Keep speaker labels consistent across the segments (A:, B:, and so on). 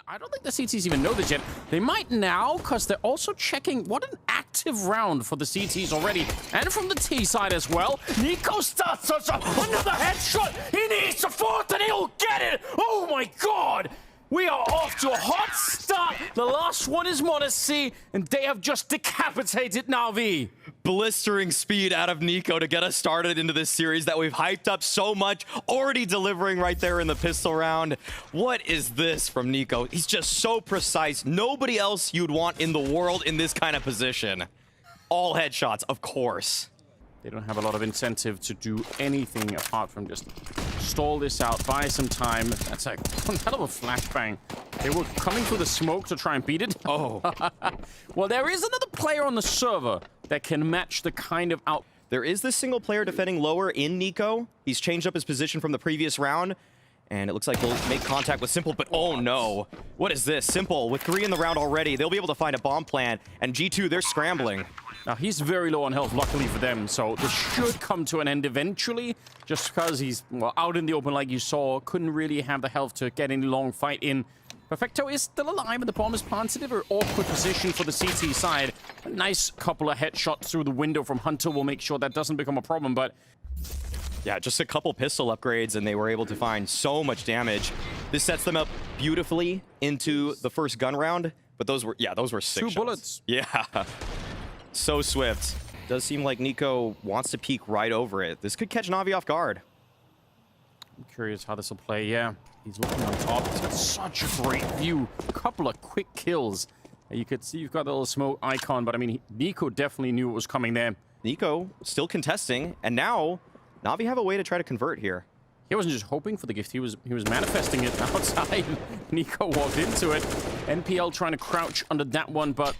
A: I don't think the CTs even know this yet. They might now, because they're also checking what an active round for the CTs already. And from the T side as well. niko starts us up. Another headshot. He needs a fourth and he'll get it. Oh my god. We are off to a hot start. The last one is Modesty, and they have just decapitated NaVi.
B: Blistering speed out of niko to get us started into this series that we've hyped up so much, already delivering right there in the pistol round. What is this from niko? He's just so precise. Nobody else you'd want in the world in this kind of position. All headshots, of course.
A: They don't have a lot of incentive to do anything apart from just stall this out, buy some time. That's like one hell of a flashbang. They were coming through the smoke to try and beat it.
B: Oh.
A: Well, there is another player on the server that can match the kind of out.
B: There is this single player defending lower in niko. He's changed up his position from the previous round. And it looks like he'll make contact with Simple, but oh no. What is this? Simple, with 3 in the round already, they'll be able to find a bomb plant. And G2, they're scrambling.
A: Now, he's very low on health, luckily for them, so this should come to an end eventually, just because he's, well, out in the open like you saw, couldn't really have the health to get any long fight in. Perfecto is still alive, and the bomb is planted in a very awkward position for the CT side. A nice couple of headshots through the window from Hunter will make sure that doesn't become a problem, but...
B: Yeah, just a couple pistol upgrades, and they were able to find so much damage. This sets them up beautifully into the first gun round, but those were 6
A: 2
B: shots.
A: bullets.
B: Yeah. So swift. Does seem like niko wants to peek right over it. This could catch NaVi off guard.
A: I'm curious how this will play. Yeah, he's looking on top. He's got such a great view. A couple of quick kills. You could see you've got the little smoke icon, but I mean, niko definitely knew it was coming there.
B: niko still contesting, and now NaVi have a way to try to convert here.
A: He wasn't just hoping for the gift, he was manifesting it outside. niko walked into it. NPL trying to crouch under that one, but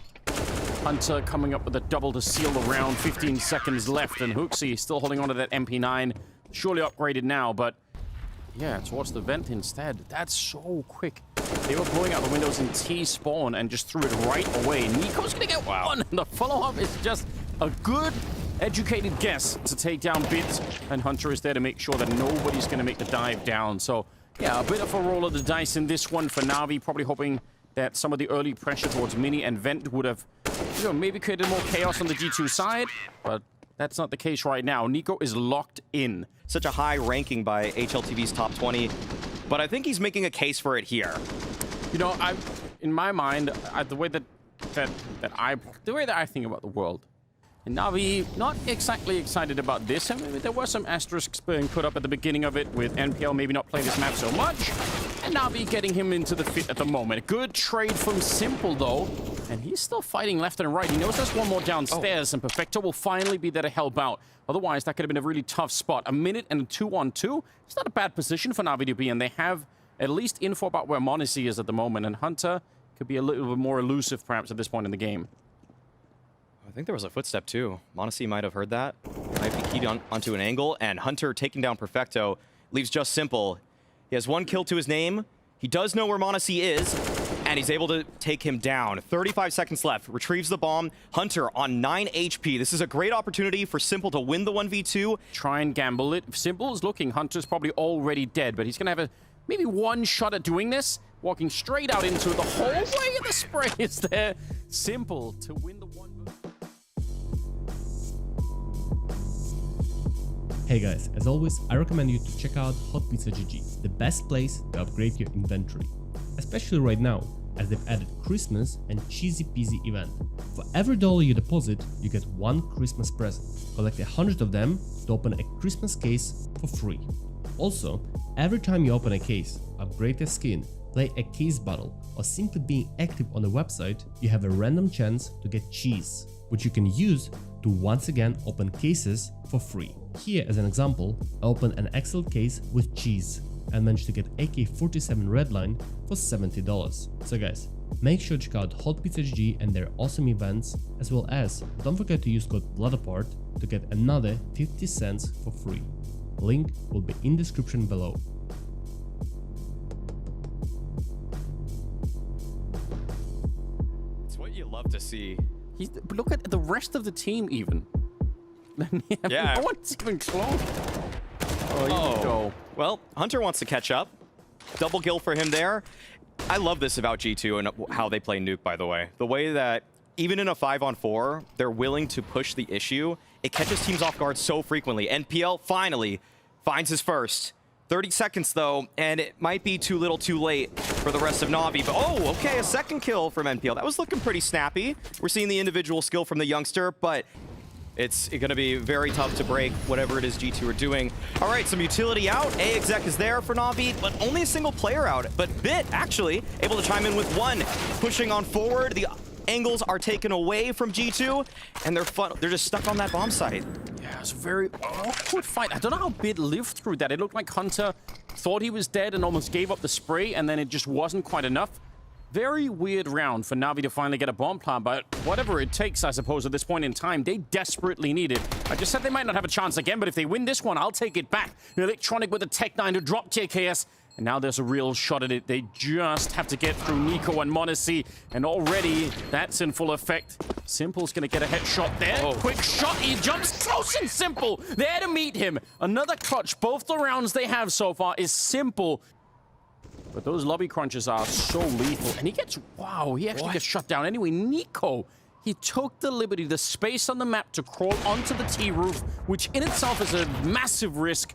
A: Hunter coming up with a double to seal the round. 15 seconds left, and Hooksy still holding on to that MP9. Surely upgraded now, but yeah, towards the vent instead. That's so quick. They were blowing out the windows in T-spawn and just threw it right away. niko's gonna get one, and the follow-up is just a good, educated guess to take down Bit, and Hunter is there to make sure that nobody's gonna make the dive down. So yeah, a bit of a roll of the dice in this one for NaVi, probably hoping that some of the early pressure towards Mini and Vent would have, you know, maybe created more chaos on the G2 side, but that's not the case right now. niko is locked in.
B: Such a high ranking by HLTV's top 20, but I think he's making a case for it here.
A: You know, in my mind, the way that I think about the world, and NaVi not exactly excited about this. I mean, there were some asterisks being put up at the beginning of it with NPL maybe not playing this map so much, and NaVi getting him into the fit at the moment. Good trade from Simple though, and he's still fighting left and right. He knows there's one more downstairs, and Perfecto will finally be there to help out. Otherwise, that could have been a really tough spot. A minute and a 2-on-2. It's not a bad position for NaVi to be in. They have at least info about where Modesty is at the moment, and Hunter could be a little bit more elusive perhaps at this point in the game.
B: I think there was a footstep too. Modesty might have heard that. Might be keyed onto an angle, and Hunter taking down Perfecto leaves just Simple. He has 1 kill to his name. He does know where Modesty is, and he's able to take him down. 35 seconds left. Retrieves the bomb. Hunter on 9 HP. This is a great opportunity for Simple to win the 1v2.
A: Try and gamble it. If Simple is looking, Hunter's probably already dead, but he's going to have maybe 1 shot at doing this. Walking straight out into it. The whole way, and the spray is there. Simple to win the 1v2.
C: Hey guys, as always, I recommend you to check out HotPizza.gg, the best place to upgrade your inventory. Especially right now, as they've added Christmas and cheesy peasy event. For every $1 you deposit, you get 1 Christmas present. Collect 100 of them to open a Christmas case for free. Also, every time you open a case, upgrade your skin, play a case battle, or simply being active on the website, you have a random chance to get cheese, which you can use to once again open cases for free. Here as an example, I opened an Excel case with cheese and managed to get AK-47 Redline for $70. So guys, make sure to check out HotPizza.gg and their awesome events, as well as don't forget to use code BLOODAPART to get another 50 cents for free. Link will be in description below.
B: It's what you love to see.
A: Look at the rest of the team even.
B: Yeah.
A: No one's even close. Oh, you go.
B: Well, Hunter wants to catch up. Double kill for him there. I love this about G2 and how they play Nuke, by the way. The way that even in a 5-on-4, they're willing to push the issue. It catches teams off guard so frequently. NPL finally finds his first. 30 seconds, though, and it might be too little too late for the rest of Navi. But, oh, okay, a second kill from NPL. That was looking pretty snappy. We're seeing the individual skill from the youngster, but it's going to be very tough to break whatever it is G2 are doing. All right, some utility out. A-exec is there for Navi, but only a single player out. But Bit, actually, able to chime in with one. Pushing on forward. The angles are taken away from G2, and they're just stuck on that bomb site.
A: Yeah, it's a very awkward fight. I don't know how Bit lived through that. It looked like Hunter thought he was dead and almost gave up the spray, and then it just wasn't quite enough. Very weird round for Navi to finally get a bomb plant, but whatever it takes, I suppose, at this point in time, they desperately need it. I just said they might not have a chance again, but if they win this one, I'll take it back. Electronic with a Tech 9 to drop JKS, and now there's a real shot at it. They just have to get through niko and Monacy, and already that's in full effect. Simple's gonna get a headshot there. Oh. Quick shot, he jumps close and Simple there to meet him. Another clutch. Both the rounds they have so far is Simple. But those lobby crunches are so lethal. And he gets, wow, he actually gets shut down. Anyway, niko, he took the liberty, the space on the map to crawl onto the T roof, which in itself is a massive risk.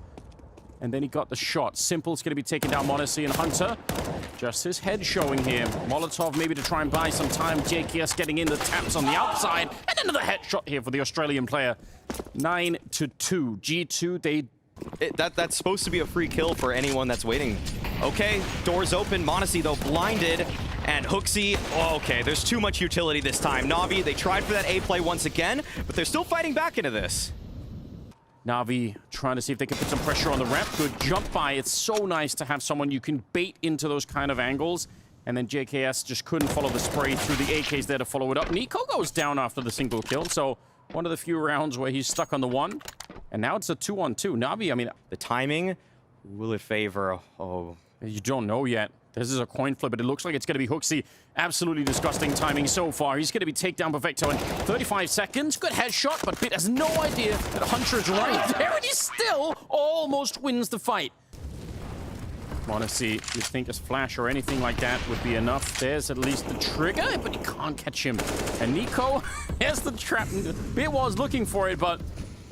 A: And then he got the shot. Simple's going to be taking down Monacy and Hunter. Just his head showing here. Molotov maybe to try and buy some time. JKS getting in the taps on the outside. And another headshot here for the Australian player. 9-2. G2,
B: that's supposed to be a free kill for anyone that's waiting. Okay, doors open. Monacy, though, blinded. And Hooksy, okay, there's too much utility this time. Navi, they tried for that A play once again, but they're still fighting back into this.
A: Navi trying to see if they can put some pressure on the rep. Good jump by. It's so nice to have someone you can bait into those kind of angles. And then JKS just couldn't follow the spray through the AKs there to follow it up. niko goes down after the single kill. So one of the few rounds where he's stuck on the one. And now it's a 2-on-2. Navi, I mean,
B: the timing, will it favor? Oh,
A: you don't know yet. This is a coin flip, but it looks like it's going to be Hooksy. Absolutely disgusting timing so far. He's going to be takedown Perfecto in 35 seconds. Good headshot, but Bit has no idea that Hunter is right there, and he still almost wins the fight. Monacy, you'd think a flash or anything like that would be enough. There's at least the trigger, but he can't catch him. And niko, there's the trap. Bit was looking for it, but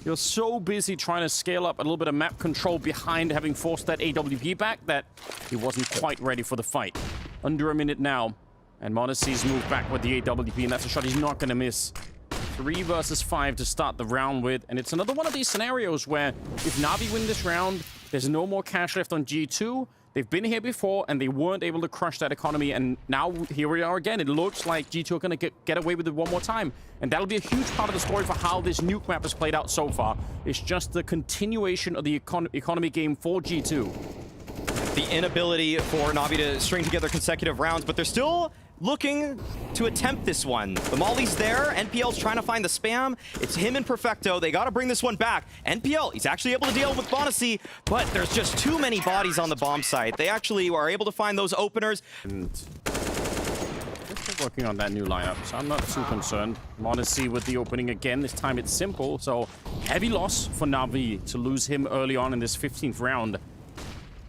A: you're so busy trying to scale up a little bit of map control behind having forced that AWP back that he wasn't quite ready for the fight. Under a minute now, and Monacy's moved back with the AWP, and that's a shot he's not going to miss. 3 versus 5 to start the round with, and it's another one of these scenarios where if Navi win this round, there's no more cash left on G2. They've been here before, and they weren't able to crush that economy, and now here we are again. It looks like G2 are going to get away with it one more time, and that'll be a huge part of the story for how this nuke map has played out so far. It's just the continuation of the economy game for G2.
B: The inability for Navi to string together consecutive rounds, but they're still looking to attempt this one. The molly's there. NPL's trying to find the spam. It's him and Perfecto. They got to bring this one back. NPL, he's actually able to deal with Monacy, but there's just too many bodies on the bomb site. They actually are able to find those openers.
A: And they're working on that new lineup, so I'm not too concerned. Monacy with the opening again. This time it's Simple, so heavy loss for Navi to lose him early on in this 15th round.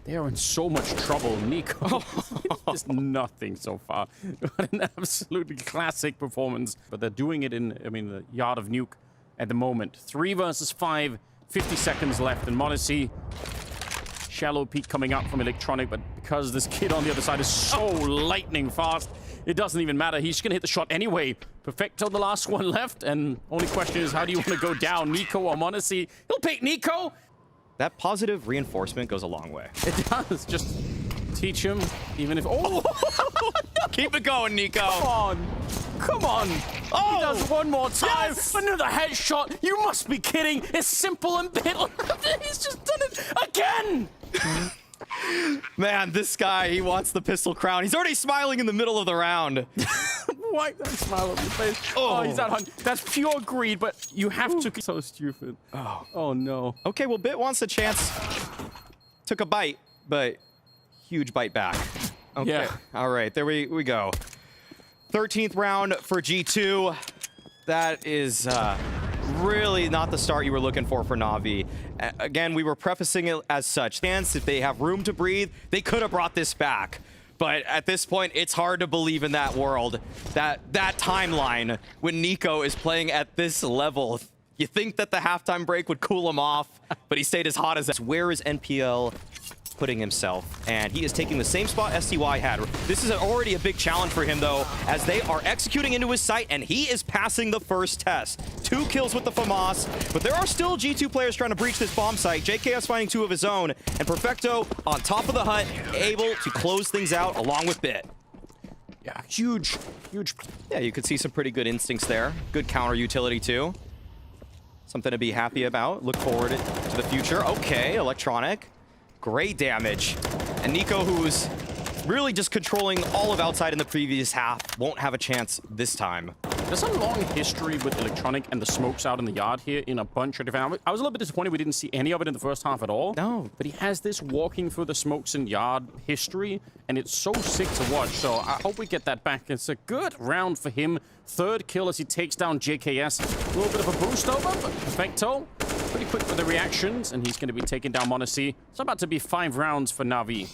A: They are in so much trouble. niko is nothing so far. What an absolutely classic performance. But they're doing it in, I mean, the yard of nuke at the moment. 3 versus 5, 50 seconds left. And Monacy, shallow peek coming up from Electronic, but because this kid on the other side is so lightning fast, it doesn't even matter. He's going to hit the shot anyway. Perfecto, the last one left. And only question is, how do you want to go down, niko or Monacy? He'll pick niko.
B: That positive reinforcement goes a long way.
A: It does. Just teach him, even if... Oh!
B: Keep it going, niko.
A: Come on. Come on. Oh! He does one more time. Yes! Another headshot. You must be kidding. It's Simple and Bit. He's just done it again.
B: Man, this guy, he wants the pistol crown. He's already smiling in the middle of the round.
A: Wipe that smile on your face. Oh, he's out hunting. That's pure greed, but you have to... So stupid. Oh, no.
B: Okay, well, Bit wants a chance. Took a bite, but huge bite back. Okay.
A: Yeah.
B: All right, there we go. 13th round for G2. That is really not the start you were looking for Navi. Again, we were prefacing it as such. If they have room to breathe, they could have brought this back. But at this point, it's hard to believe in that world, that timeline when niko is playing at this level. You think that the halftime break would cool him off, but he stayed as hot as that. Where is NPL putting himself? And he is taking the same spot STY had. This is already a big challenge for him, though, as they are executing into his sight, and he is passing the first test. 2 kills with the FAMAS, but there are still G2 players trying to breach this bomb site. JKS finding 2 of his own, and Perfecto on top of the hut, able to close things out along with Bit.
A: Yeah, huge.
B: Yeah, you could see some pretty good instincts there. Good counter utility, too. Something to be happy about. Look forward to the future. Okay, Electronic. Great damage. And niko, who's really just controlling all of outside in the previous half, won't have a chance this time.
A: There's a long history with Electronic and the smokes out in the yard here in a bunch of different... I was a little bit disappointed we didn't see any of it in the first half at all.
B: No.
A: But he has this walking through the smokes and yard history, and it's so sick to watch. So I hope we get that back. It's a good round for him. 3rd kill as he takes down JKS. A little bit of a boost over, but Perfecto pretty quick with the reactions, and he's going to be taking down Monacy. It's about to be 5 rounds for Navi.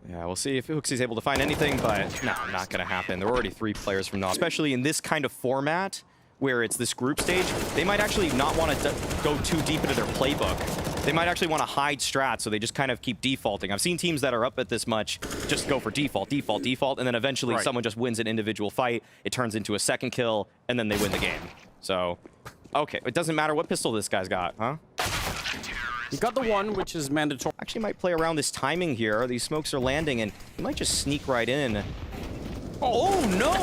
B: Yeah, we'll see if Hooksy's able to find anything, but no, not going to happen. There are already 3 players from Navi. Especially in this kind of format, where it's this group stage, they might actually not want to go too deep into their playbook. They might actually want to hide strats, so they just kind of keep defaulting. I've seen teams that are up at this much just go for default, and then eventually someone just wins an individual fight. It turns into a 2nd kill, and then they win the game. So, okay, it doesn't matter what pistol this guy's got, huh?
A: He got the 1, which is mandatory.
B: Actually might play around this timing here. These smokes are landing, and he might just sneak right in. Oh, no!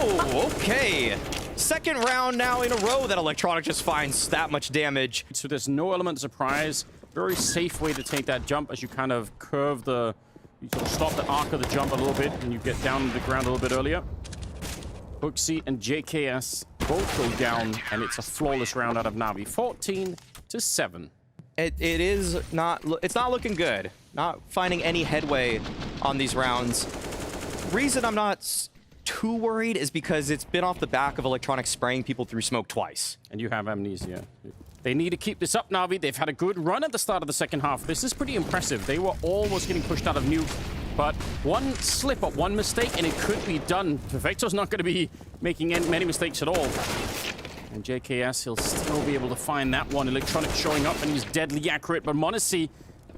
B: Okay. 2nd round now in a row that Electronic just finds that much damage.
A: So there's no element of surprise. Very safe way to take that jump as you kind of curve the... You sort of stop the arc of the jump a little bit, and you get down to the ground a little bit earlier. Hooksy and JKS both go down, and it's a flawless round out of Navi. 14-7.
B: It's not looking good. Not finding any headway on these rounds. Reason I'm not too worried is because it's been off the back of Electronic spraying people through smoke twice.
A: And you have amnesia. They need to keep this up, Navi. They've had a good run at the start of the 2nd half. This is pretty impressive. They were almost getting pushed out of nuke, but one slip up, one mistake, and it could be done. Perfecto's not going to be making many mistakes at all. And JKS, he'll still be able to find that one. Electronic showing up, and he's deadly accurate. But Monacy,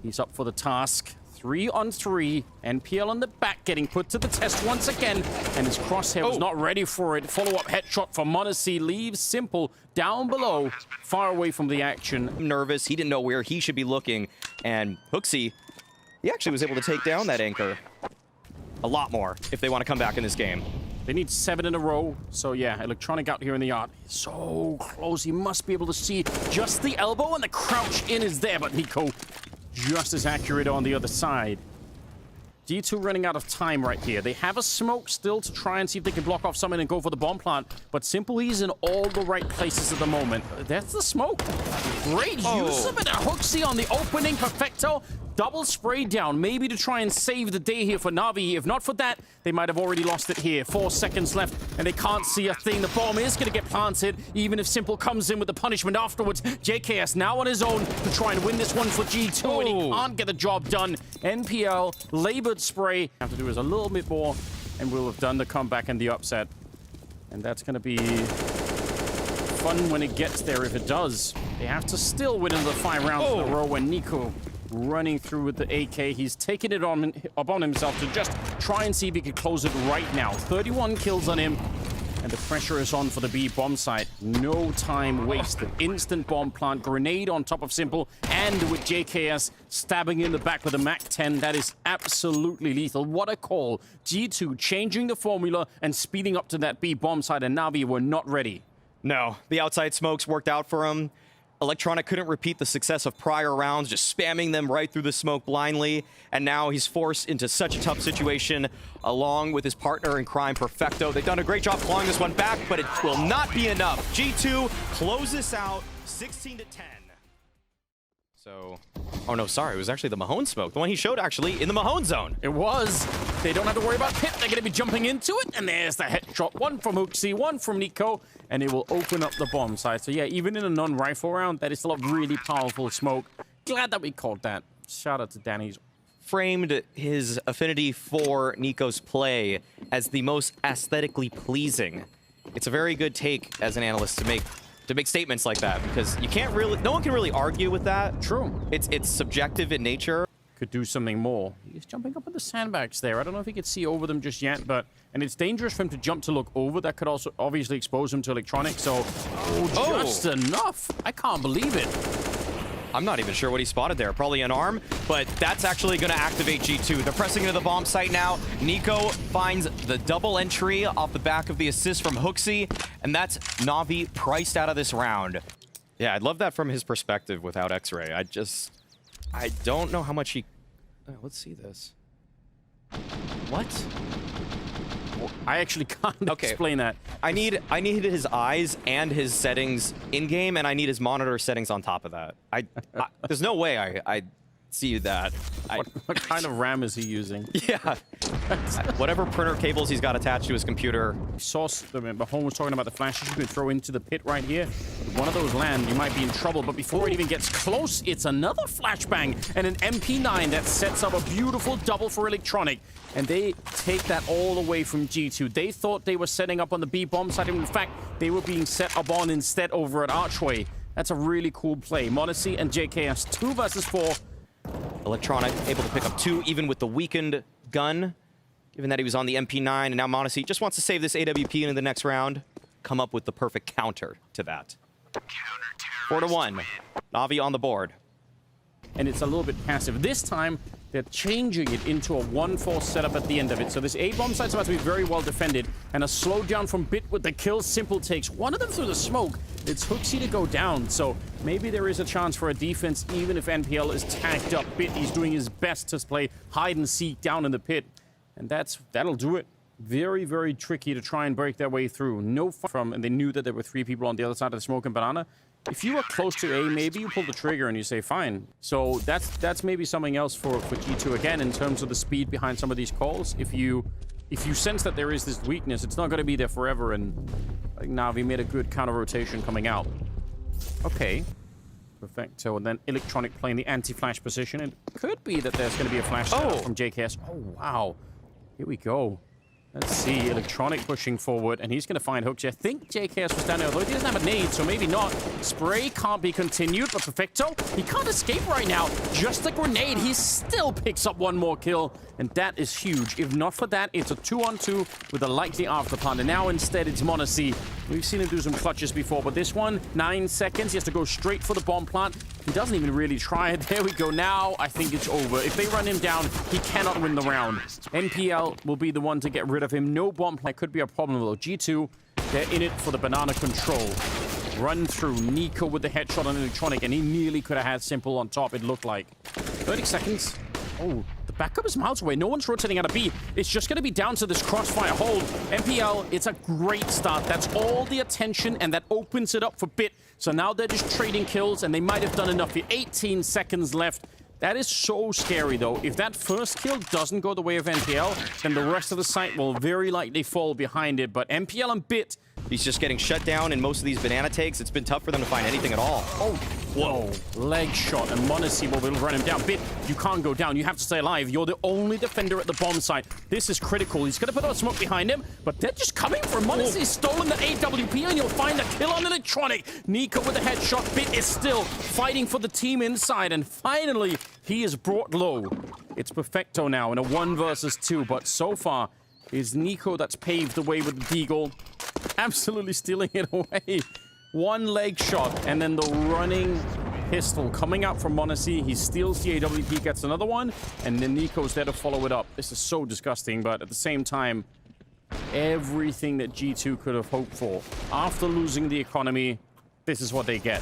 A: he's up for the task. 3 on 3. NPL on the back, getting put to the test once again. And his crosshair was not ready for it. Follow-up headshot from Monacy leaves Simple down below, far away from the action.
B: Nervous, he didn't know where he should be looking. And Hooksy, he actually was able to take down that anchor. A lot more if they want to come back in this game.
A: They need 7 in a row. So yeah, Electronic out here in the yard. So close. He must be able to see just the elbow, and the crouch in is there. But niko just as accurate on the other side. G2 running out of time right here. They have a smoke still to try and see if they can block off someone and go for the bomb plant. But Simple, he's in all the right places at the moment. That's the smoke. Great use of it. A Hooksy on the opening. Perfecto. Double spray down, maybe to try and save the day here for Navi. If not for that, they might have already lost it here. 4 seconds left, and they can't see a thing. The bomb is going to get planted, even if Simple comes in with the punishment afterwards. JKS now on his own to try and win this one for G2, and he can't get the job done. NPL, labored spray. Have to do is a little bit more, and we'll have done the comeback and the upset. And that's going to be fun when it gets there, if it does. They have to still win another 5 rounds in a row, when niko running through with the AK. He's taking it upon himself to just try and see if he can close it right now. 31 kills on him, and the pressure is on for the B bomb site. No time wasted. Instant bomb plant, grenade on top of Simple, and with JKS stabbing in the back with a MAC-10. That is absolutely lethal. What a call. G2 changing the formula and speeding up to that B bomb site, and Navi were not ready.
B: No, the outside smokes worked out for him. Electronic couldn't repeat the success of prior rounds, just spamming them right through the smoke blindly. And now he's forced into such a tough situation, along with his partner in crime, Perfecto. They've done a great job clawing this one back, but it will not be enough. G2 close this out, 16-10. So, oh no, sorry, it was actually the Mahone smoke. The one he showed, actually, in the Mahone zone.
A: It was. They don't have to worry about Pip. They're going to be jumping into it. And there's the headshot. One from Hooksy, one from niko. And it will open up the bomb site. So yeah, even in a non-rifle round, that is still a really powerful smoke. Glad that we called that. Shout out to Danny's
B: framed his affinity for niko's play as the most aesthetically pleasing. It's a very good take as an analyst to make statements like that, because you can't really, no one can really argue with that.
A: True.
B: It's subjective in nature.
A: Could do something more. He's jumping up on the sandbags there. I don't know if he could see over them just yet, but... And it's dangerous for him to jump to look over. That could also obviously expose him to electronic, so... Oh, just enough! I can't believe it.
B: I'm not even sure what he spotted there. Probably an arm, but that's actually going to activate G2. They're pressing into the bomb site now. niko finds the double entry off the back of the assist from woxic, and that's NaVi priced out of this round. Yeah, I'd love that from his perspective without X-Ray. I don't know how much he... let's see this. What?
A: I actually can't explain that.
B: I need his eyes and his settings in-game, and I need his monitor settings on top of that. There's no way I see that.
A: What kind of RAM is he using?
B: Yeah. Whatever printer cables he's got attached to his computer.
A: Source, Mahone was talking about the flashes you can throw into the pit right here. If one of those land, you might be in trouble, but before it even gets close, it's another flashbang and an MP9 that sets up a beautiful double for electronic. And they take that all away from G2. They thought they were setting up on the B bomb side. In fact, they were being set up on instead over at Archway. That's a really cool play. Monacy and JKS 2 versus 4.
B: Electronic able to pick up 2 even with the weakened gun, given that he was on the MP9, and now Monacy just wants to save this AWP into the next round, come up with the perfect counter to that. 4-1. NaVi on the board.
A: And it's a little bit passive. This time, they're changing it into a 1-4 setup at the end of it. So this A-bomb site's about to be very well defended, and a slowdown from Bit with the kill. Simple takes one of them through the smoke. It's woxic to go down, so maybe there is a chance for a defense, even if NPL is tagged up. Bit, he's doing his best to play hide and seek down in the pit, and that'll do it. Very, very tricky to try and break their way through. No from, and they knew that there were 3 people on the other side of the smoke and banana. If you are close to A, maybe you pull the trigger and you say, fine. So that's maybe something else for G2 again in terms of the speed behind some of these calls. If you sense that there is this weakness, it's not going to be there forever, and I think NaVi made a good counter rotation coming out. Okay. Perfecto, and then Electronic playing the anti-flash position. It could be that there's going to be a flash from JKS. Oh, wow. Here we go. Let's see, Electronic pushing forward, and he's going to find woxic. I think JKS was down there, although he doesn't have a nade, so maybe not. Spray can't be continued, but Perfecto, he can't escape right now. Just a grenade, he still picks up one more kill, and that is huge. If not for that, it's a 2-on-2 with a likely afterplant, and now instead it's Monacy. We've seen him do some clutches before, but this one, 9 seconds, he has to go straight for the bomb plant. He doesn't even really try it. There we go. Now I think it's over. If they run him down, he cannot win the round. NPL will be the one to get rid of him. No bomb plant could be a problem, though. G2, they're in it for the banana control. Run through. niko with the headshot on Electronic, and he nearly could have had Simple on top, it looked like. 30 seconds. Oh, the backup is miles away. No one's rotating out of B. It's just going to be down to this crossfire hold. NPL, it's a great start. That's all the attention, and that opens it up for Bit. So now they're just trading kills, and they might have done enough here. 18 seconds left. That is so scary, though. If that first kill doesn't go the way of NPL, then the rest of the site will very likely fall behind it. But NPL and Bit...
B: He's just getting shut down in most of these banana takes. It's been tough for them to find anything at all.
A: Oh, whoa. Leg shot, and Monacy will run him down. Bit, you can't go down. You have to stay alive. You're the only defender at the bomb site. This is critical. He's going to put out smoke behind him, but they're just coming for him. Monacy's stolen the AWP, and you'll find a kill on Electronic. niko with a headshot. Bit is still fighting for the team inside, and finally, he is brought low. It's Perfecto now in a 1 versus 2, but so far, it's niko that's paved the way with the deagle. Absolutely stealing it away. 1 leg shot, and then the running pistol coming out from Monacy. He steals the AWP, gets another one, and then niko's there to follow it up. This is so disgusting, but at the same time, everything that G2 could have hoped for. After losing the economy, this is what they get.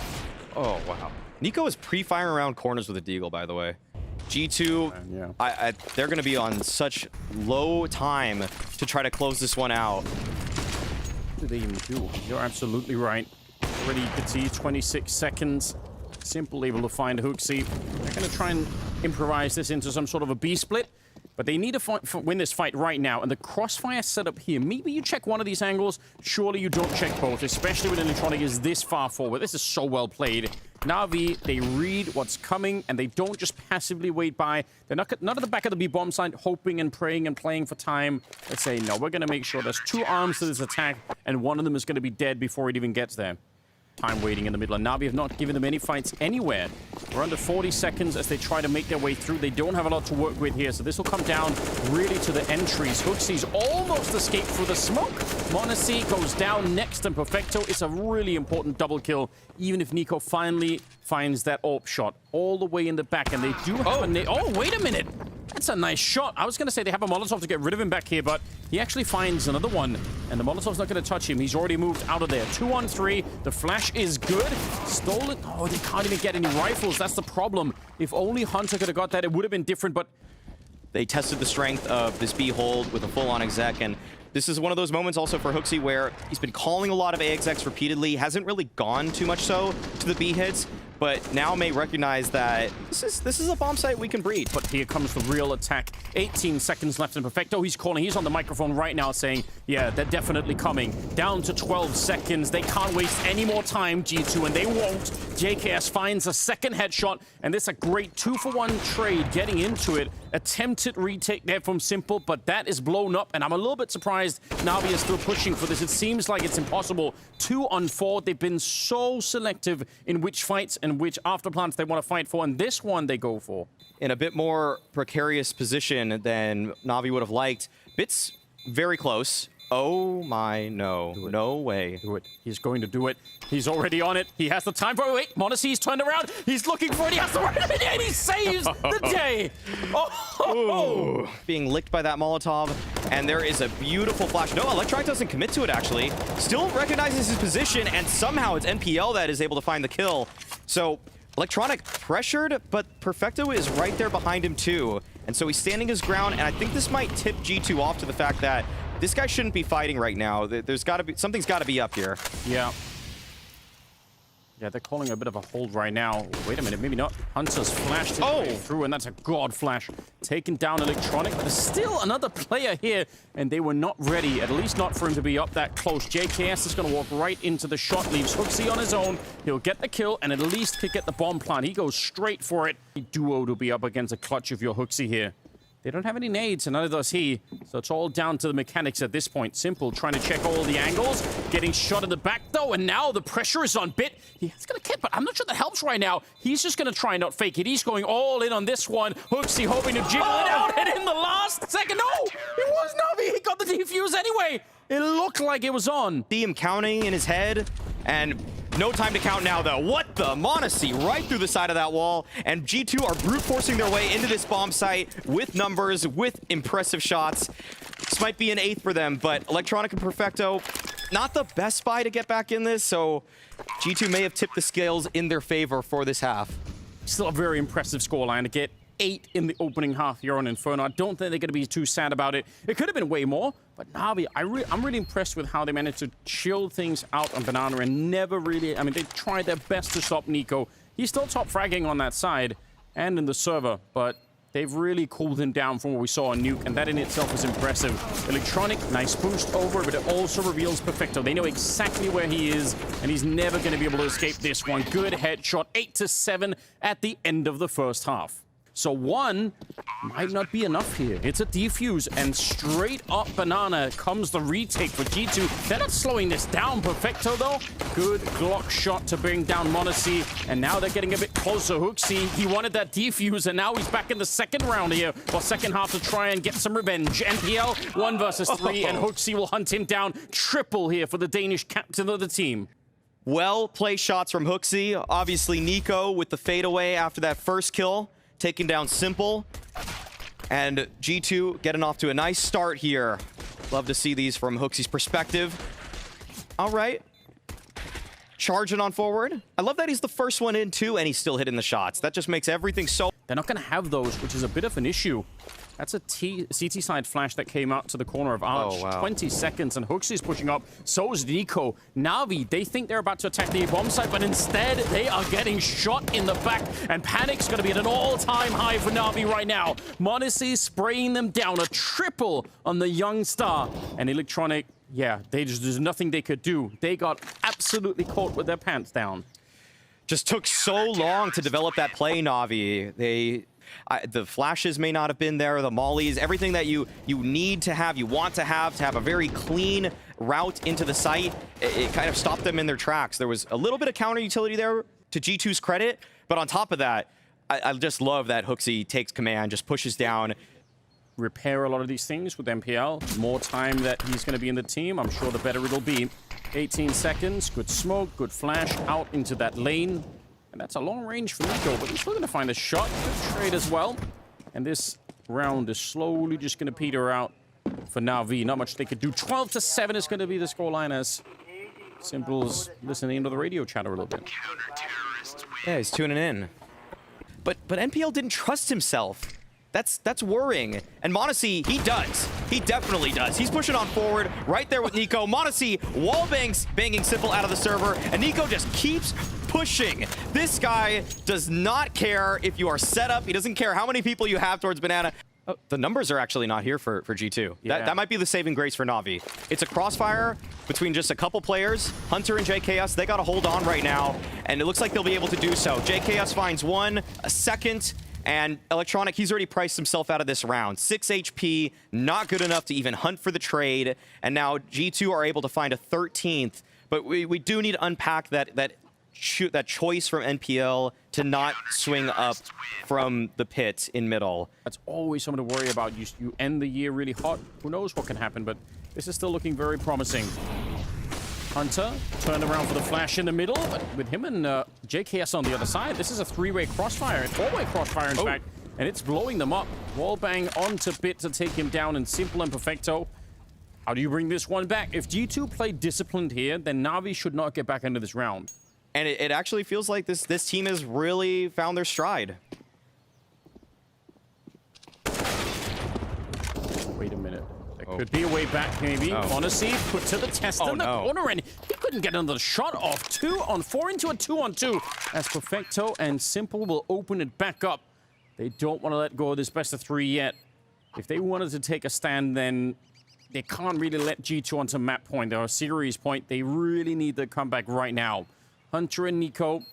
B: Oh, wow. niko is pre-firing around corners with a deagle, by the way. G2,
A: yeah.
B: They're going to be on such low time to try to close this one out.
A: What do they even do? You're absolutely right. Already you could see 26 seconds. Simple able to find woxic. They're going to try and improvise this into some sort of a B split, but they need to win this fight right now. And the crossfire setup here, maybe you check one of these angles. Surely you don't check both, especially when Electronic is this far forward. This is so well played. NaVi, they read what's coming, and they don't just passively wait by. They're not at the back of the B bomb site, hoping and praying and playing for time. They say, no, we're going to make sure there's 2 arms to this attack, and one of them is going to be dead before it even gets there. Time waiting in the middle, and NaVi have not given them any fights anywhere. We're under 40 seconds as they try to make their way through. They don't have a lot to work with here, so this will come down really to the entries. hoxi's almost escaped through the smoke. Monacy goes down next, and Perfecto. It's a really important double kill, even if niko finally finds that AWP shot all the way in the back, and they do have a... Oh, wait a minute! That's a nice shot. I was going to say they have a Molotov to get rid of him back here, but he actually finds another one, and the Molotov's not going to touch him. He's already moved out of there. 2 on 3. The flash is good. Stolen. Oh, they can't even get any rifles. That's the problem. If only Hunter could have got that, it would have been different, but...
B: They tested the strength of this B hold with a full-on exec, and this is one of those moments also for hoxi where he's been calling a lot of A execs repeatedly, hasn't really gone too much so to the B hits, but now may recognize that this is a bomb site we can breed.
A: But here comes the real attack. 18 seconds left in Perfecto. He's calling. He's on the microphone right now saying, yeah, they're definitely coming. Down to 12 seconds. They can't waste any more time, G2, and they won't. JKS finds a second headshot, and this is a great 2-for-1 trade getting into it. Attempted retake there from Simple, but that is blown up, and I'm a little bit surprised NaVi is still pushing for this. It seems like it's impossible. 2 on 4. They've been so selective in which fights and which afterplants they want to fight for, and this one they go for.
B: In a bit more precarious position than NaVi would have liked. Bits very close. Oh my, no. No way.
A: Do it. He's going to do it. He's already on it. He has the time for it. Wait, Monacy's turned around. He's looking for it. He has to run it, and he saves the day. Oh.
B: Being licked by that Molotov, and there is a beautiful flash. No, Electronic doesn't commit to it, actually. Still recognizes his position, and somehow it's NPL that is able to find the kill. So Electronic pressured, but Perfecto is right there behind him, too. And so he's standing his ground, and I think this might tip G2 off to the fact that this guy shouldn't be fighting right now. There's got to be something's got to be up here.
A: Yeah. Yeah, they're calling a bit of a hold right now. Wait a minute, maybe not. Hunter's flashed his way through, and that's a god flash. Taking down Electronic, but there's still another player here, and they were not ready, at least not for him to be up that close. JKS is going to walk right into the shot, leaves hoxi on his own. He'll get the kill, and at least could get the bomb plant. He goes straight for it. Duo to be up against a clutch of your hoxi here. They don't have any nades, and neither does he. So it's all down to the mechanics at this point. Simple trying to check all the angles. Getting shot in the back, though, and now the pressure is on Bit. He's going to kick, but I'm not sure that helps right now. He's just going to try and not fake it. He's going all in on this one. hoxi hoping to jiggle it out, and in the last second, no! It was NaVi! He got the defuse anyway! It looked like it was on.
B: See him counting in his head, and no time to count now, though. What the? Monacy right through the side of that wall, and G2 are brute forcing their way into this bomb site with numbers, with impressive shots. This might be an 8th for them, but Electronic and Perfecto, not the best spy to get back in this, so G2 may have tipped the scales in their favor for this half.
A: Still a very impressive scoreline to get 8 in the opening half here on Inferno. I don't think they're going to be too sad about it. It could have been way more, but NaVi, I'm really impressed with how they managed to chill things out on Banana and never really... I mean, they tried their best to stop niko. He's still top fragging on that side and in the server, but they've really cooled him down from what we saw on Nuke, and that in itself is impressive. Electronic, nice boost over, but it also reveals Perfecto. They know exactly where he is, and he's never going to be able to escape this one. Good headshot, 8-7 at the end of the first half. So 1 might not be enough here. It's a defuse, and straight up Banana comes the retake for G2. They're not slowing this down. Perfecto, though. Good Glock shot to bring down Monacy, and now they're getting a bit closer. hoxi, he wanted that defuse, and now he's back in the second round here, or second half to try and get some revenge. NPL, 1 versus 3, and hoxi will hunt him down. Triple here for the Danish captain of the team.
B: Well-placed shots from hoxi. Obviously, niko with the fadeaway after that first kill, taking down Simple, and G2 getting off to a nice start here. Love to see these from hoxi's perspective. All right. Charging on forward. I love that he's the first one in, too, and he's still hitting the shots. That just makes everything so...
A: They're not going to have those, which is a bit of an issue. That's a CT side flash that came out to the corner of Arch.
B: Oh, wow.
A: 20 seconds, and hoxi's pushing up. So is niko. NaVi, they think they're about to attack the bomb site, but instead they are getting shot in the back, and Panic's going to be at an all-time high for NaVi right now. Monacy spraying them down, a triple on the young star. And Electronic, yeah, there's nothing they could do. They got absolutely caught with their pants down.
B: Just took so long to develop that play, Navi. The flashes may not have been there, the mollies, everything that you need to have, you want to have a very clean route into the site. It kind of stopped them in their tracks. There was a little bit of counter utility there to G2's credit, but on top of that, I just love that hoxi takes command, just pushes down.
A: Repair a lot of these things with MPL. More time that he's going to be in the team, I'm sure the better it'll be. 18 seconds, good smoke, good flash out into that lane. And that's a long range for niko, but he's still going to find a shot. Good trade as well. And this round is slowly just going to peter out for NaVi. Not much they could do. 12-7 is going to be the scoreline as Simple's listening to the radio chatter a little bit.
B: Yeah, he's tuning in. But NPL didn't trust himself. That's worrying. And m0NESY, he does. He definitely does. He's pushing on forward right there with niko. m0NESY wall banging symple out of the server, and niko just keeps pushing. This guy does not care if you are set up. He doesn't care how many people you have towards banana. Oh, the numbers are actually not here for G2.
A: Yeah.
B: That might be the saving grace for Navi. It's a crossfire between just a couple players. Hunter and JKS, they got to hold on right now, and it looks like they'll be able to do so. JKS finds one, a second, and Electronic, he's already priced himself out of this round. 6 HP, not good enough to even hunt for the trade, and now G2 are able to find a 13th, but we do need to unpack that choice from NPL to not swing up from the pit in middle.
A: That's always something to worry about. You end the year really hot. Who knows what can happen, but this is still looking very promising. Hunter turned around for the flash in the middle, but with him and JKS on the other side, this is a three-way crossfire, a four-way crossfire, in fact, and it's blowing them up. Wallbang onto Bit to take him down, and Simple and Perfecto. How do you bring this one back? If G2 played disciplined here, then Navi should not get back into this round.
B: And it actually feels like this team has really found their stride.
A: Wait a minute. There could be a way back, maybe. m0NESY put to the test in the corner, and he couldn't get another shot off. 2-on-4 into a 2-on-2. As Perfecto and Simple will open it back up. They don't want to let go of this best of 3 yet. If they wanted to take a stand, then they can't really let G2 onto map point. They're a series point. They really need the comeback right now. Hunter and niko,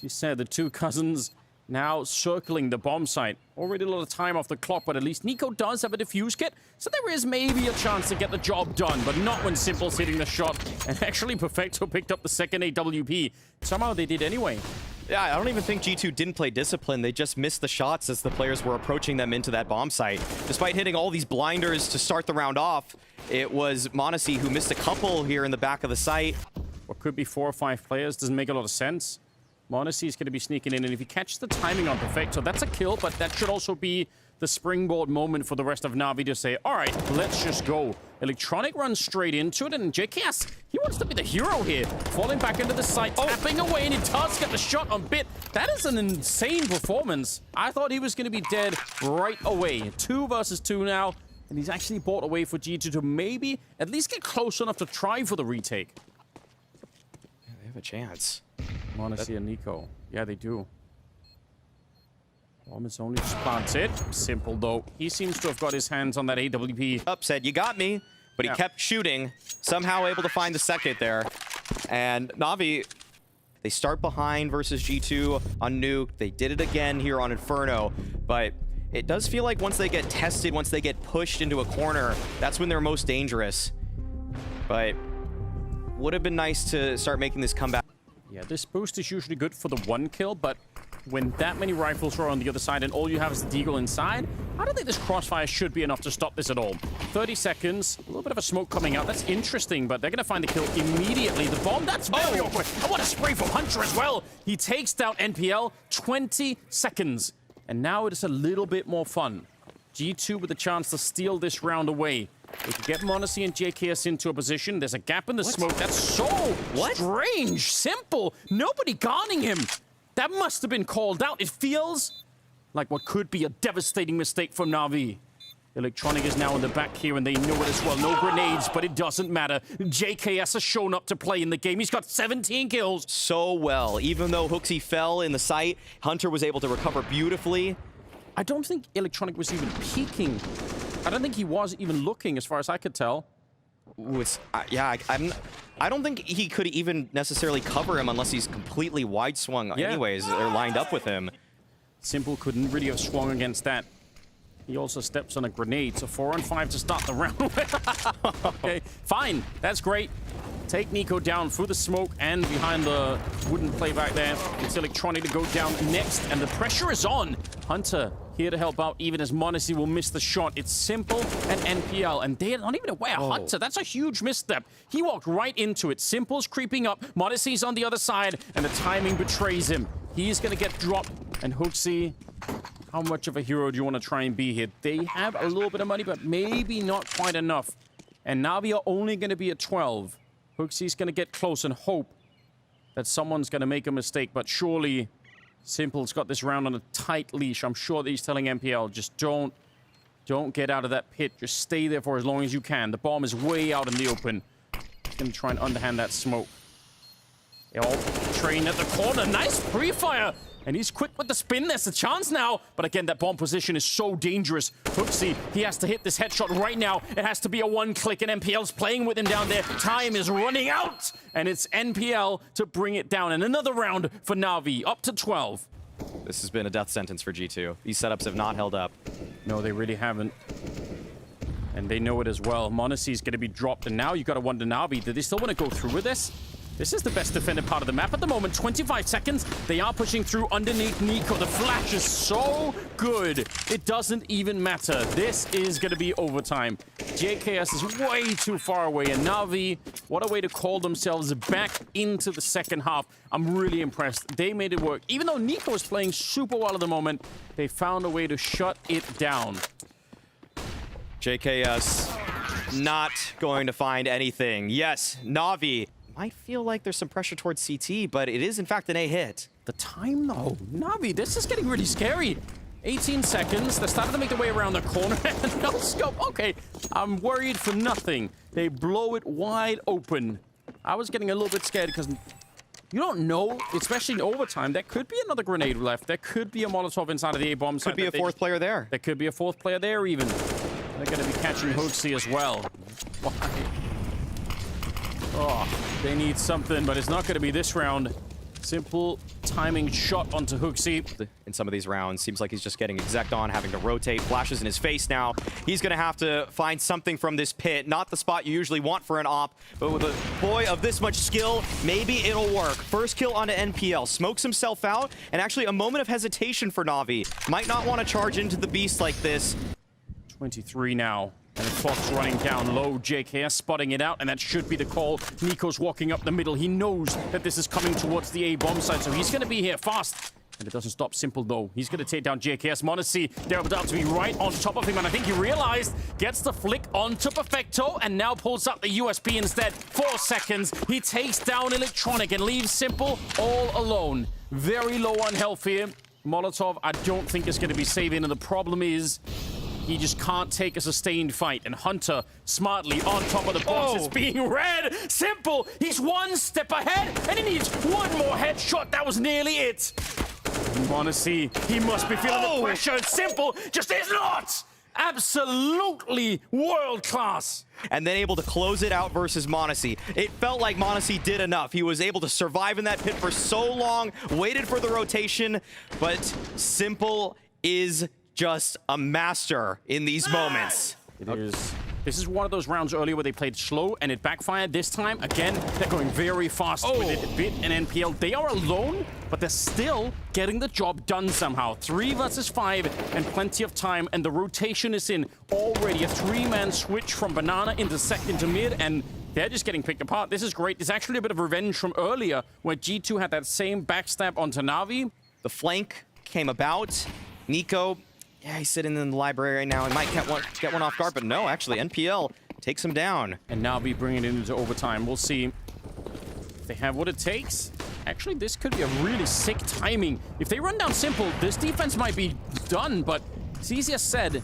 A: she said, the two cousins now circling the bomb site. Already a lot of time off the clock, but at least niko does have a defuse kit, so there is maybe a chance to get the job done, but not when Simple's hitting the shot. And actually, Perfecto picked up the second AWP. Somehow they did anyway.
B: Yeah, I don't even think G2 didn't play discipline. They just missed the shots as the players were approaching them into that bomb site. Despite hitting all these blinders to start the round off, it was m0NESY who missed a couple here in the back of the site.
A: What could be 4 or 5 players doesn't make a lot of sense. m0NESY is going to be sneaking in, and if he catches the timing on Perfecto, that's a kill, but that should also be the springboard moment for the rest of Navi to say, all right, let's just go. Electronic runs straight into it, and JKS, he wants to be the hero here. Falling back into the site, tapping away, and he does get the shot on Bit. That is an insane performance. I thought he was going to be dead right away. 2 versus 2 now, and he's actually bought away for G2 to maybe at least get close enough to try for the retake.
B: Yeah, they have a chance.
A: m0NESY and niko. Yeah, they do. Bomb is only just planted. Simple, though. He seems to have got his hands on that AWP.
B: Upset, you got me, but he kept shooting. Somehow able to find the second there. And Navi, they start behind versus G2 on Nuke. They did it again here on Inferno, but it does feel like once they get tested, once they get pushed into a corner, that's when they're most dangerous. But would have been nice to start making this comeback.
A: Yeah, this boost is usually good for the 1 kill, but when that many rifles are on the other side and all you have is the deagle inside, I don't think this crossfire should be enough to stop this at all. 30 seconds, a little bit of a smoke coming out. That's interesting, but they're going to find the kill immediately. The bomb, that's very awkward. I want a spray from Hunter as well. He takes down NPL, 20 seconds. And now it is a little bit more fun. G2 with a chance to steal this round away. They can get m0NESY and JKS into a position. There's a gap in the smoke. That's so strange. Simple. Nobody guarding him. That must have been called out. It feels like what could be a devastating mistake from Navi. Electronic is now in the back here, and they know it as well. No grenades, but it doesn't matter. JKS has shown up to play in the game. He's got 17 kills.
B: So well. Even though hoxi fell in the site, Hunter was able to recover beautifully.
A: I don't think Electronic was even peeking. I don't think he was even looking, as far as I could tell.
B: I don't think he could even necessarily cover him unless he's completely wide swung anyways, or lined up with him.
A: Symple couldn't really have swung against that. He also steps on a grenade, so 4 on 5 to start the round with. Okay, fine, that's great. Take niko down through the smoke and behind the wooden playback there. It's electronic to go down next, and the pressure is on. Hunter here to help out, even as m0NESY will miss the shot. It's symple and NPL, and they're not even aware. Hunter, that's a huge misstep. He walked right into it. Symple's creeping up, m0NESY's on the other side, and the timing betrays him. He's gonna get dropped, and woxic, how much of a hero do you want to try and be here? They have a little bit of money, but maybe not quite enough. And NaVi are only gonna be at 12. woxic's gonna get close and hope that someone's gonna make a mistake, but surely Symple's got this round on a tight leash. I'm sure that he's telling NPL, just don't get out of that pit. Just stay there for as long as you can. The bomb is way out in the open. He's gonna try and underhand that smoke. They all train at the corner. Nice pre-fire! And he's quick with the spin. There's a chance now. But again, that bomb position is so dangerous. woxic, he has to hit this headshot right now. It has to be a one-click, and NPL's playing with him down there. Time is running out. And it's NPL to bring it down. And another round for NaVi, up to 12.
B: This has been a death sentence for G2. These setups have not held up.
A: No, they really haven't. And they know it as well. m0NESY's going to be dropped. And now you got to wonder, NaVi, do they still want to go through with this? This is the best defended part of the map at the moment. 25 seconds. They are pushing through underneath niko. The flash is so good. It doesn't even matter. This is going to be overtime. JKS is way too far away. And NaVi, what a way to call themselves back into the second half. I'm really impressed. They made it work. Even though niko is playing super well at the moment, they found a way to shut it down.
B: JKS not going to find anything. Yes, NaVi might feel like there's some pressure towards CT, but it is in fact an A hit.
A: The time though, NaVi, this is getting really scary. 18 seconds, they're starting to make their way around the corner. No scope, okay, I'm worried for nothing. They blow it wide open. I was getting a little bit scared because you don't know, especially in overtime, there could be another grenade left. There could be a Molotov inside of the A-bomb.
B: Could be a fourth player there.
A: There could be a fourth player there even. They're going to be catching woxic as well. Why? Oh, they need something, but it's not going to be this round. Simple timing shot onto woxic.
B: In some of these rounds, seems like he's just getting exec on, having to rotate. Flashes in his face now. He's going to have to find something from this pit. Not the spot you usually want for an op, but with a boy of this much skill, maybe it'll work. First kill onto NPL. Smokes himself out, and actually a moment of hesitation for NaVi. Might not want to charge into the beast like this.
A: 23 now. And the clock's running down low. JKS spotting it out, and that should be the call. niko's walking up the middle. He knows that this is coming towards the A-bomb side, so he's going to be here fast. And it doesn't stop Symple, though. He's going to take down JKS. m0NESY, they're about to be right on top of him, and I think he realized, gets the flick onto Perfecto, and now pulls up the USP instead. 4 seconds. He takes down Electronic and leaves Symple all alone. Very low on health here. Molotov, I don't think is going to be saving, and the problem is, he just can't take a sustained fight. And Hunter, smartly on top of the box, is being read. Symple, he's one step ahead, and he needs one more headshot. That was nearly it. m0NESY, he must be feeling the pressure. Symple just is not. Absolutely world class.
B: And then able to close it out versus m0NESY. It felt like m0NESY did enough. He was able to survive in that pit for so long, waited for the rotation, but Symple is just a master in these moments.
A: It is. This is one of those rounds earlier where they played slow and it backfired. This time, again, they're going very fast with it. Bit and NPL, they are alone, but they're still getting the job done somehow. 3 versus 5 and plenty of time, and the rotation is in already. A 3-man switch from Banana into second to mid, and they're just getting picked apart. This is great. It's actually a bit of revenge from earlier where G2 had that same backstab onto NaVi.
B: The flank came about. niko, yeah, he's sitting in the library right now. He might get one off guard, but no, actually, NPL takes him down.
A: And NaVi bringing it into overtime. We'll see if they have what it takes. Actually, this could be a really sick timing. If they run down Symple, this defense might be done, but it's easier said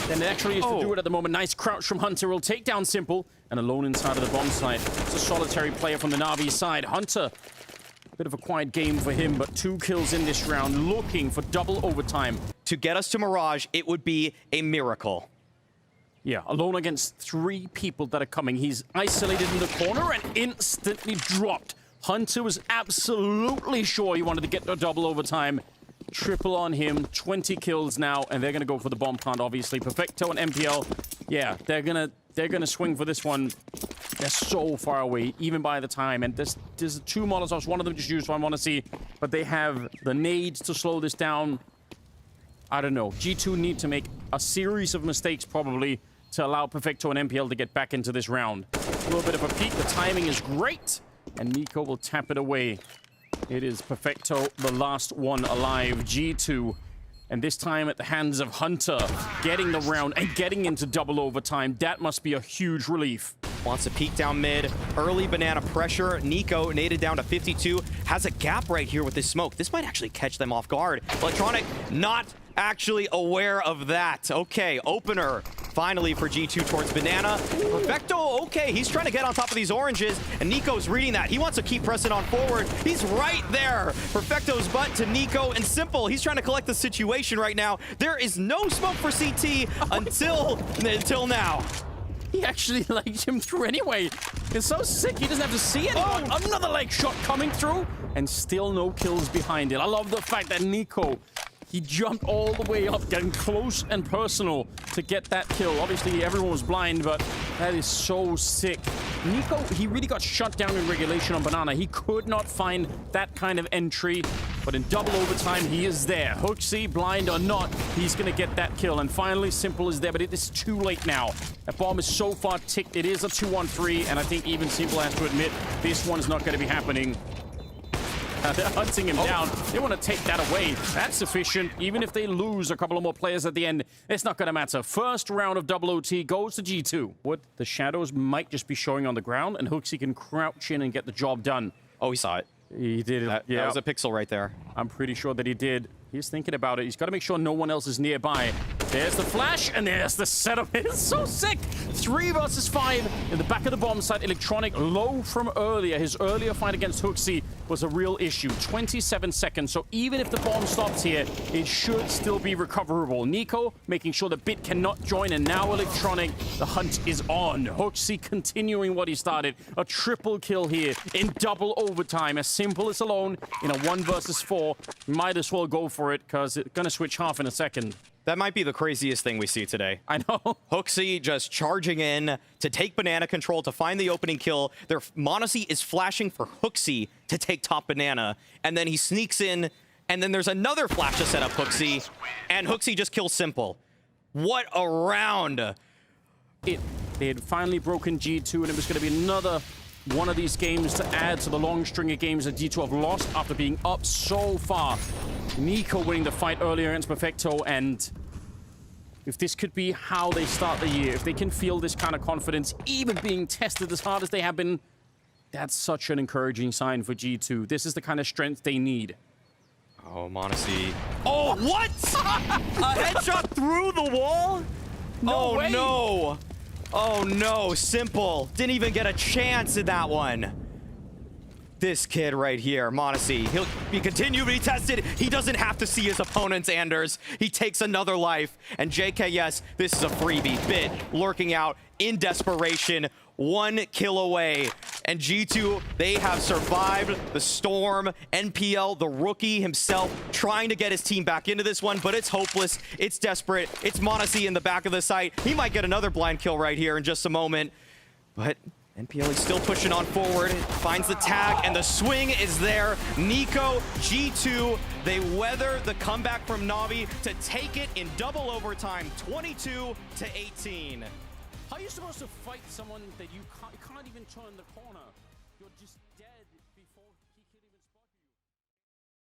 A: than it actually is to do it at the moment. Nice crouch from Hunter will take down Symple, and alone inside of the bomb site. It's a solitary player from the NaVi side. Hunter, bit of a quiet game for him, but 2 kills in this round, looking for double overtime.
B: To get us to Mirage, it would be a miracle.
A: Yeah, alone against 3 people that are coming. He's isolated in the corner and instantly dropped. Hunter was absolutely sure he wanted to get the double overtime. Triple on him, 20 kills now, and they're gonna go for the bomb plant, obviously. Perfecto and MPL, yeah, they're gonna swing for this one. They're so far away, even by the time. And there's 2 Molotovs, one of them just used for Monacy, but they have the nades to slow this down. I don't know. G2 need to make a series of mistakes, probably, to allow Perfecto and MPL to get back into this round. A little bit of a peek. The timing is great, and niko will tap it away. It is Perfecto, the last one alive. G2, and this time at the hands of Hunter, getting the round and getting into double overtime. That must be a huge relief.
B: Wants to peek down mid. Early banana pressure. niko naded down to 52. Has a gap right here with this smoke. This might actually catch them off guard. Electronic not actually aware of that. Okay, opener finally for G2 towards banana. Perfecto, okay, he's trying to get on top of these oranges, and niko's reading that. He wants to keep pressing on forward. He's right there. Perfecto's butt to niko, and simple. He's trying to collect the situation right now. There is no smoke for CT until now.
A: He actually legged him through anyway. It's so sick, he doesn't have to see it. Oh, another leg shot coming through, and still no kills behind it. I love the fact that niko, he jumped all the way up, getting close and personal to get that kill. Obviously, everyone was blind, but that is so sick. niko, he really got shut down in regulation on banana. He could not find that kind of entry, but in double overtime, he is there. Hoxie, blind or not, he's going to get that kill. And finally, Simple is there, but it is too late now. That bomb is so far ticked. It is a 2-on-3, and I think even Simple has to admit this one's not going to be happening. They're hunting him down. They want to take that away. That's sufficient. Even if they lose a couple of more players at the end, it's not going to matter. First round of double OT goes to G2. What the shadows might just be showing on the ground, and Hoxie can crouch in and get the job done.
B: Oh, he saw it.
A: He did it.
B: That was a pixel right there.
A: I'm pretty sure that he did. He's thinking about it. He's got to make sure no one else is nearby. There's the flash, and there's the setup. It's so sick. 3 versus 5 in the back of the bomb site. Electronic low from earlier. His earlier fight against Hoxie was a real issue. 27 seconds. So even if the bomb stops here, it should still be recoverable. niko making sure the bit cannot join, and now Electronic, the hunt is on. Hoxie continuing what he started. A triple kill here in double overtime. As Simple as alone in a 1 versus 4. Might as well go for it, because it's going to switch half in a second.
B: That might be the craziest thing we see today.
A: I know.
B: Hoxie just charging in to take banana control, to find the opening kill. Their Monacy is flashing for Hoxie to take top banana, and then he sneaks in, and then there's another flash to set up Hoxie, and Hoxie just kills Simple. What a round!
A: They had finally broken G2, and it was going to be another one of these games to add to the long string of games that G2 have lost after being up so far. niko winning the fight earlier against Perfecto, and if this could be how they start the year, if they can feel this kind of confidence, even being tested as hard as they have been, that's such an encouraging sign for G2. This is the kind of strength they need.
B: Oh, Monacy. Oh, what? A headshot through the wall?
A: No way.
B: No. Oh, no. Simple. Didn't even get a chance in that one. This kid right here, Monacy, he'll be continue to be tested. He doesn't have to see his opponents, Anders. He takes another life. And JK, yes, this is a freebie. Bit lurking out in desperation. 1 kill away. And G2, they have survived the storm. NPL, the rookie himself, trying to get his team back into this one, but it's hopeless. It's desperate. It's Monacy in the back of the site. He might get another blind kill right here in just a moment. But NPL is still pushing on forward, finds the tag, and the swing is there. niko, G2, they weather the comeback from Navi to take it in double overtime, 22-18.
A: How are you supposed to fight someone that you can't even turn the corner? You're just...